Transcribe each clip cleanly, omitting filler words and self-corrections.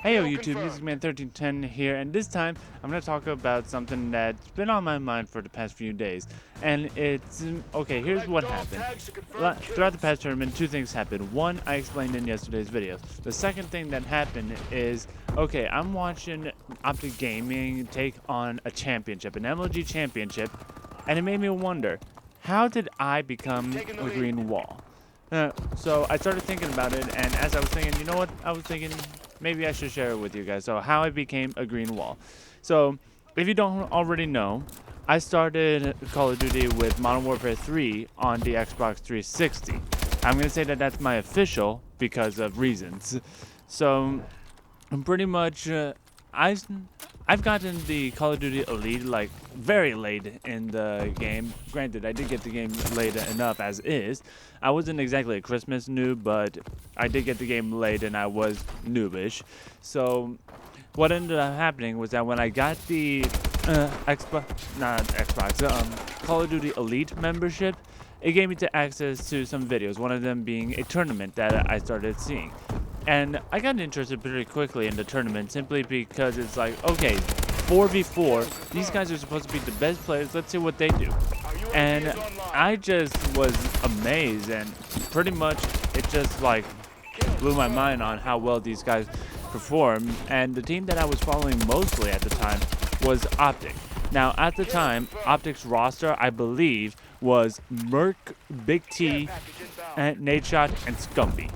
Hey yo YouTube, MusicMan1310 here, and this time I'm going to talk about something that's been on my mind for the past few days. And it's, okay, here's what happened. Throughout the past tournament, two things happened. One, I explained in yesterday's video. The second thing that happened is, okay, I'm watching OpTic Gaming take on a championship, an MLG championship, and it made me wonder, how did I become a green wall? So I started thinking about it, and as I was thinking, you know what, I was thinking maybe I should share it with you guys. So how I became a green wall. So if you don't already know, I started Call of Duty with Modern Warfare 3 on the Xbox 360. I'm going to say that that's my official because of reasons. So I'm pretty much, I've gotten the Call of Duty Elite like very late in the game. Granted, I did get the game late enough as is. I wasn't exactly a Christmas noob, but I did get the game late and I was noobish. So what ended up happening was that when I got the Call of Duty Elite membership, it gave me access to some videos, one of them being a tournament that I started seeing. And I got interested pretty quickly in the tournament simply because it's like, okay, 4v4, these guys are supposed to be the best players, let's see what they do. And I just was amazed, and pretty much it just like blew my mind on how well these guys perform. And the team that I was following mostly at the time was OpTic. Now at the time, OpTic's roster, I believe, was Merc, Big T, and Nadeshot, and Scumpy.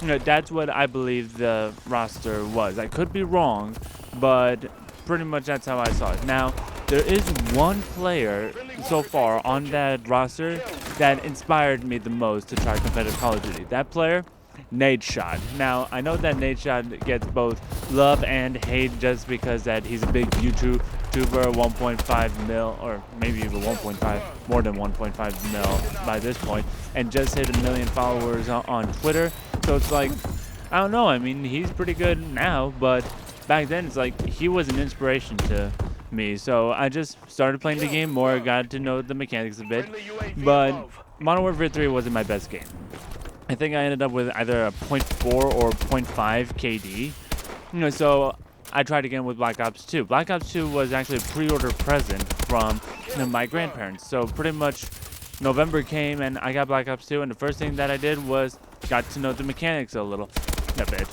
You know, that's what I believe the roster was. I could be wrong, but pretty much that's how I saw it. Now, there is one player so far on that roster that inspired me the most to try competitive Call of Duty. That player, Nadeshot. Now, I know that Nadeshot gets both love and hate just because that he's a big YouTuber, 1.5 mil, or maybe even 1.5, more than 1.5 mil by this point, and just hit 1 million followers on Twitter. So it's like, I don't know, I mean, he's pretty good now, but back then it's like he was an inspiration to me. So I just started playing the game more, got to know the mechanics a bit, but Modern Warfare 3 wasn't my best game. I think I ended up with either a 0.4 or 0.5 KD. You know, so I tried again with Black Ops 2. Black Ops 2 was actually a pre-order present from my grandparents. So pretty much November came and I got Black Ops 2, and the first thing that I did was got to know the mechanics a bit.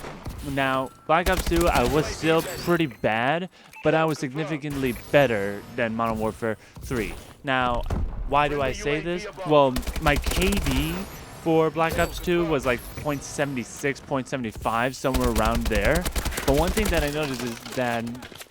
Now, Black Ops 2, I was still pretty bad, but I was significantly better than Modern Warfare 3. Now, why do I say this? Well, my KD for Black Ops 2 was like 0.76, 0.75, somewhere around there. But one thing that I noticed is that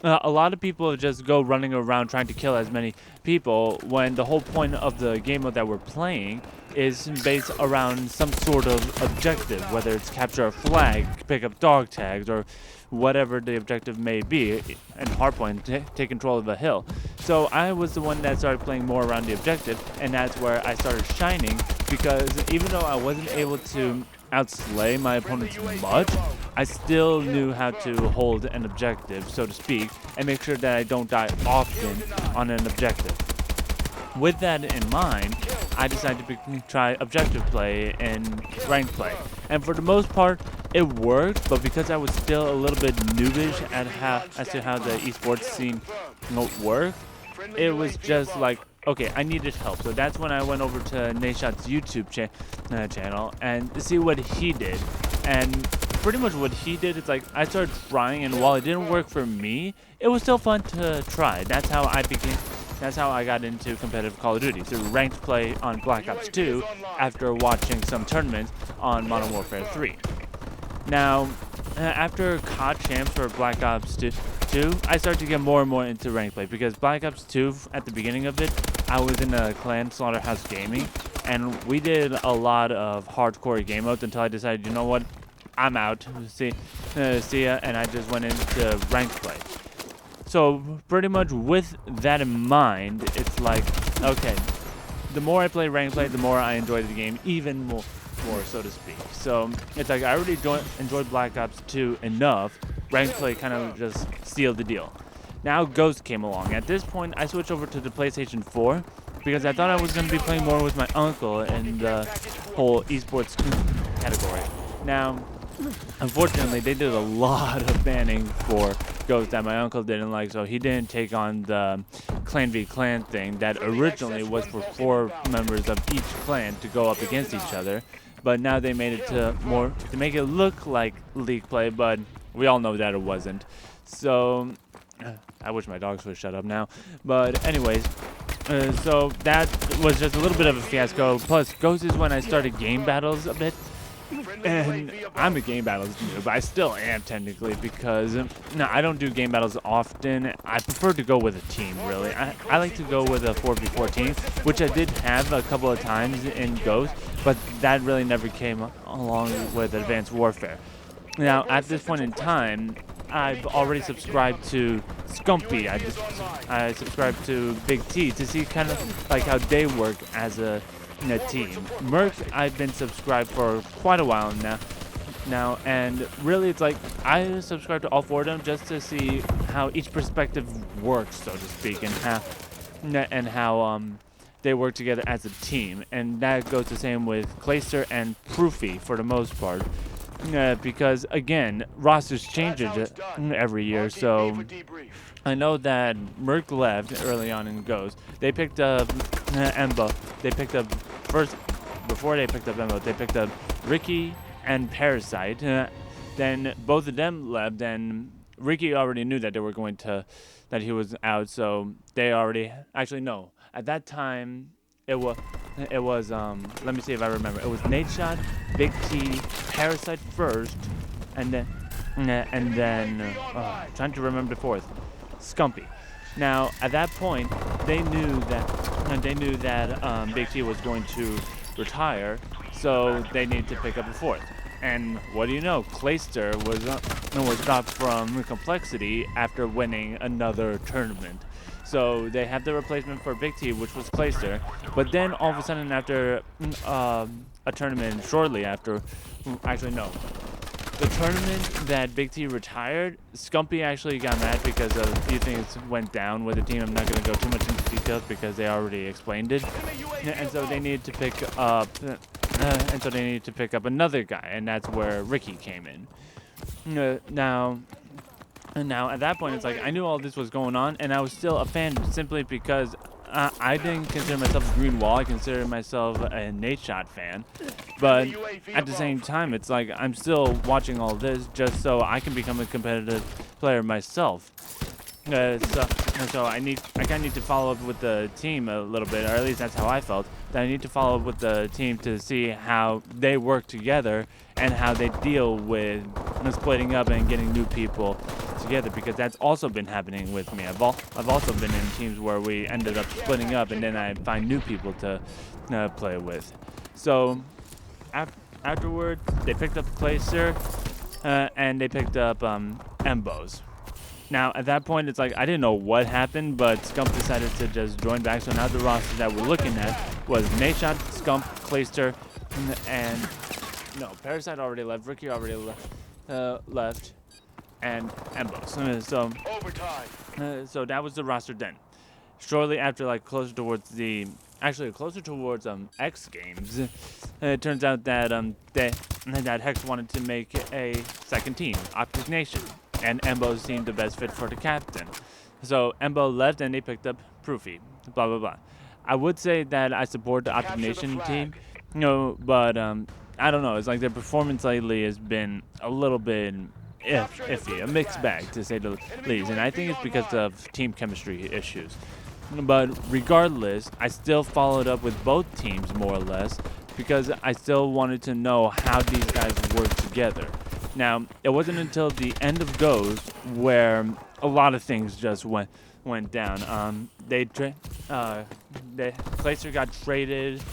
a lot of people just go running around trying to kill as many people when the whole point of the game mode that we're playing is based around some sort of objective, whether it's capture a flag, pick up dog tags, or whatever the objective may be, and hardpoint, take control of a hill. So I was the one that started playing more around the objective, and that's where I started shining, because even though I wasn't able to outslay my opponents much, I still knew how to hold an objective, so to speak, and make sure that I don't die often on an objective. With that in mind, I decided to try objective play and ranked play. And for the most part, it worked, but because I was still a little bit noobish as to how the esports scene worked, it was just like, okay, I needed help. So that's when I went over to Nadeshot's YouTube channel and to see what he did. And pretty much what he did is like, I started trying, and while it didn't work for me, it was still fun to try. That's how I got into competitive Call of Duty, through ranked play on Black Ops 2 after watching some tournaments on Modern Warfare 3. Now, after COD champs for Black Ops 2, I started to get more and more into ranked play, because Black Ops 2, at the beginning of it, I was in a clan, Slaughterhouse Gaming, and we did a lot of hardcore game modes until I decided, you know what, I'm out, see ya, and I just went into ranked play. So pretty much with that in mind, it's like, okay, the more I play ranked play, the more I enjoy the game even more, so to speak. So it's like I already enjoyed Black Ops 2 enough, ranked play kind of just sealed the deal. Now Ghost came along. At this point, I switched over to the PlayStation 4 because I thought I was going to be playing more with my uncle in the whole esports category. Now, unfortunately, they did a lot of banning for Ghost that my uncle didn't like, so he didn't take on the clan v clan thing that originally was for 4 members of each clan to go up against each other. But now they made it to make it look like league play, but we all know that it wasn't. So I wish my dogs would shut up now. But anyways, so that was just a little bit of a fiasco. Plus, Ghost is when I started game battles a bit. And I'm a game battles noob, but I still am technically because no, I don't do game battles often. I prefer to go with a team, really. I like to go with a 4v4 team, which I did have a couple of times in Ghost, but that really never came along with Advanced Warfare. Now, at this point in time, I've already subscribed to Scumpy. I subscribed to Big T to see kind of like how they work as a team. Merc, I've been subscribed for quite a while now, and really it's like I subscribe to all 4 of them just to see how each perspective works, so to speak, and how they work together as a team. And that goes the same with Clayster and Proofy for the most part. Because again, rosters change every year, so I know that Merc left early on in Ghost. They picked up Embo. They picked up before they picked up Embo, they picked up Ricky and Parasite. Then both of them left, and Ricky already knew that that he was out, so they already, actually no, at that time it was let me see if I remember. It was Nate Shot, Big T, Parasite first, and then trying to remember the 4th, Scumpy. Now at that point, they knew that Big T was going to retire, so they needed to pick up a 4th. And what do you know? Clayster was dropped from Complexity after winning another tournament. So they had the replacement for Big T, which was Clayster. But then all of a sudden, after a tournament shortly after, actually no, the tournament that Big T retired, Scumpy actually got mad because a few things went down with the team. I'm not going to go too much into details because they already explained it. And so they needed to pick up, another guy, and that's where Ricky came in. Now, at that point, it's like I knew all this was going on, and I was still a fan simply because I didn't consider myself a Green Wall. I consider myself a Nate Shot fan. But at the same time, it's like I'm still watching all this just so I can become a competitive player myself. So I kind of need to follow up with the team a little bit, or at least that's how I felt. That I need to follow up with the team to see how they work together and how they deal with splitting up and getting new people together, because that's also been happening with me. I've also been in teams where we ended up splitting up, and then I find new people to play with. So afterwards, they picked up Placer, and they picked up Embos. Now, at that point, it's like I didn't know what happened, but Scump decided to just join back. So now the roster that we're looking at was Nashot, Scump, Clayster, and no, Parasite already left, Ricky already left, and Embos. So that was the roster then. Shortly after, like closer towards X Games, it turns out that that Hex wanted to make a second team, OpTic Nation. And Embo seemed the best fit for the captain. So Embo left and they picked up Proofy, blah, blah, blah. I would say that I support the OpTic Nation team, but I don't know. It's like their performance lately has been a little bit iffy, a mixed bag to say the least. And I think it's because of team chemistry issues. But regardless, I still followed up with both teams more or less because I still wanted to know how these guys work together. Now, it wasn't until the end of Ghost where a lot of things just went down. Placer got traded,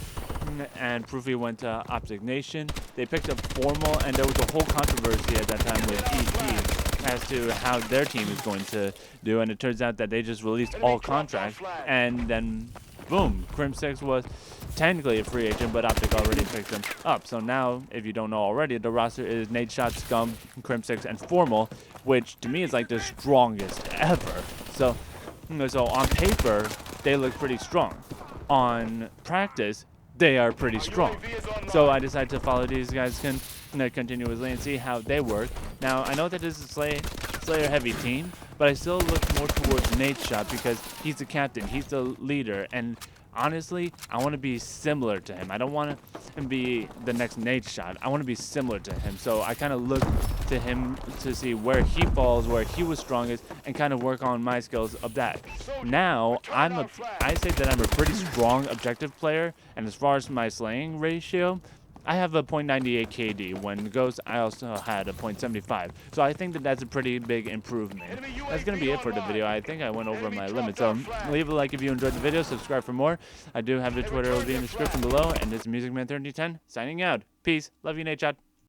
and Proofy went to OpTic Nation. They picked up Formal, and there was a whole controversy at that time with EP as to how their team is going to do. And it turns out that they just released all contracts, and then boom, Crim6 was technically a free agent, but OpTic already picked them up. So now, if you don't know already, the roster is Nate Shot, Scum, Crim6, and Formal, which to me is like the strongest ever. So on paper, they look pretty strong. On practice, they are pretty strong. So I decided to follow these guys continuously and see how they work. Now, I know that this is a Slayer heavy team, but I still look more towards Nate's shot because he's the captain, he's the leader, and honestly, I want to be similar to him. I don't want to be the next Nate shot. I want to be similar to him. So I kind of look to him to see where he falls, where he was strongest, and kind of work on my skills of that. Now, I say that I'm a pretty strong objective player, and as far as my slaying ratio, I have a .98 KD. When Ghost, I also had a .75. So I think that that's a pretty big improvement. That's going to be it for the video. I think I went over my limit. So leave a like if you enjoyed the video. Subscribe for more. I do have the Twitter. It will be in the description below. And this is MusicMan3010 signing out. Peace. Love you, Nate Chat.